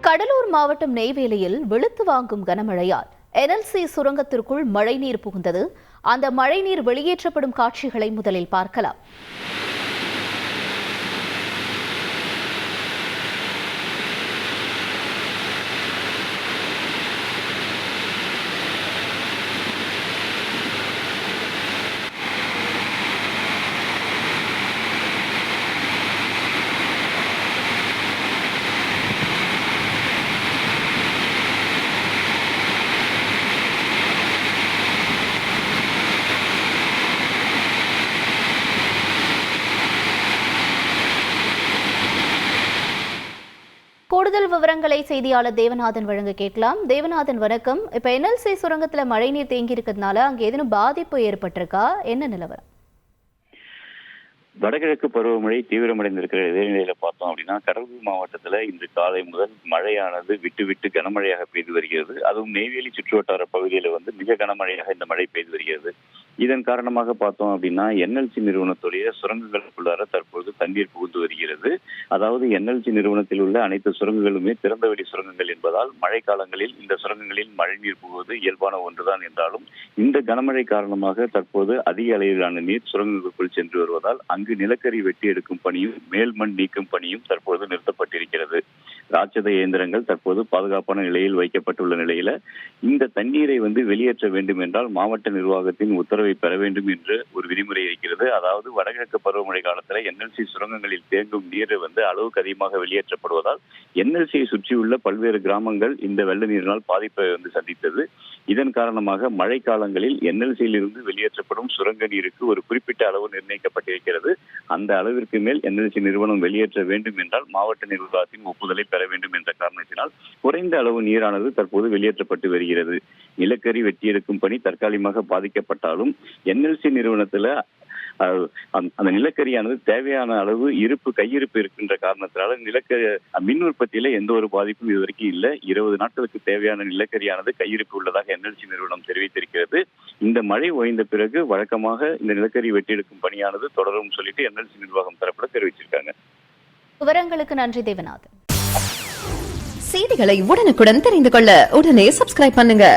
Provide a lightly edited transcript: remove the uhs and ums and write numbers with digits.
கடலூர் மாவட்டம் நெய்வேலியில் வெளுத்து வாங்கும் கனமழையால் NLC சுரங்கத்திற்குள் மழைநீர் புகுந்தது. அந்த மழைநீர் வெளியேற்றப்படும் காட்சிகளை முதலில் பார்க்கலாம். கூடுதல் விவரங்களை செய்தியாளர் தேவநாதன் வழங்க கேட்கலாம். தேவநாதன் வணக்கம். இப்ப NLC சுரங்கத்துல மழைநீர் தேங்கி இருக்கிறதுனால அங்க ஏதேனும் பாதிப்பு ஏற்பட்டிருக்கா? என்ன நிலவரம்? வடகிழக்கு பருவமழை தீவிரமடைந்திருக்கிற இதே நிலையில பார்த்தோம் அப்படின்னா, கடலூர் மாவட்டத்துல இன்று காலை முதல் மழையானது விட்டு விட்டு கனமழையாக பெய்து வருகிறது. அதுவும் நெய்வேலி சுற்றுவட்டார பகுதியில மிக கனமழையாக இந்த மழை பெய்து வருகிறது. இதன் காரணமாக பார்த்தோம் அப்படின்னா, NLC நிறுவனத்துடைய சுரங்கங்களுக்குள்ளார தற்போது தண்ணீர் புகுந்து வருகிறது. அதாவது NLC நிறுவனத்தில் உள்ள அனைத்து சுரங்கங்களுமே திறந்தவெளி சுரங்கங்கள் என்பதால் மழை காலங்களில் இந்த சுரங்கங்களில் மழைநீர் புகுவது இயல்பான ஒன்றுதான் என்றாலும், இந்த கனமழை காரணமாக தற்போது அதிக அளவிலான நீர் சுரங்கங்களுக்குள் சென்று வருவதால் அங்கு நிலக்கரி வெட்டி எடுக்கும் பணியும் மேல் மண் நீக்கும் பணியும் தற்போது நிறுத்தப்பட்டிருக்கிறது. ராட்சத இயந்திரங்கள் தற்போது பாதுகாப்பான நிலையில் வைக்கப்பட்டுள்ள நிலையில இந்த தண்ணீரை வெளியேற்ற வேண்டும் என்றால் மாவட்ட நிர்வாகத்தின் உத்தரவை பெற வேண்டும் என்று ஒரு விதிமுறை இருக்கிறது. அதாவது வடகிழக்கு பருவமழை காலத்துல NLC சுரங்கங்களில் தேங்கும் நீர் அளவுக்கு அதிகமாக வெளியேற்றப்படுவதால் NLCயை சுற்றியுள்ள பல்வேறு கிராமங்கள் இந்த வெள்ள நீரினால் பாதிப்பை சந்தித்தது. இதன் காரணமாக மழை காலங்களில் NLCயில் இருந்து வெளியேற்றப்படும் சுரங்க நீருக்கு ஒரு குறிப்பிட்ட அளவு நிர்ணயிக்கப்பட்டிருக்கிறது. அந்த அளவிற்கு மேல் NLC நிறுவனம் வெளியேற்ற வேண்டும் என்றால் மாவட்ட நிர்வாகத்தின் ஒப்புதலை பெற வேண்டும் என்ற காரணத்தினால் குறைந்த அளவு நீரானது தற்போது வெளியேற்றப்பட்டு வருகிறது. நிலக்கரி வெட்டியெடுக்கும் பணி தற்காலிகமாக பாதிக்கப்பட்டாலும் NLC நிறுவனத்துல அந்த நிலக்கரியானது தேவையான அளவு கையிருப்பு இருக்கின்ற காரணத்தினால நிலக்கரி மின் உற்பத்தியில எந்த ஒரு பாதிப்பும் இதுவரைக்கும் இல்லை. 20 நாட்களுக்கு தேவையான நிலக்கரியானது கையிருப்பு உள்ளதாக NLC நிறுவனம் தெரிவித்திருக்கிறது. இந்த மழை ஓய்ந்த பிறகு வழக்கமாக இந்த நிலக்கரி வெட்டியெடுக்கும் பணியானது தொடரும் சொல்லிட்டு NLC நிர்வாகம் தரப்புல தெரிவிச்சிருக்காங்க. விவரங்களுக்கு நன்றி தேவநாதன். செய்திகளை உடனுக்குடன் தெரிந்து கொள்ள உடனே சப்ஸ்கிரைப் பண்ணுங்க.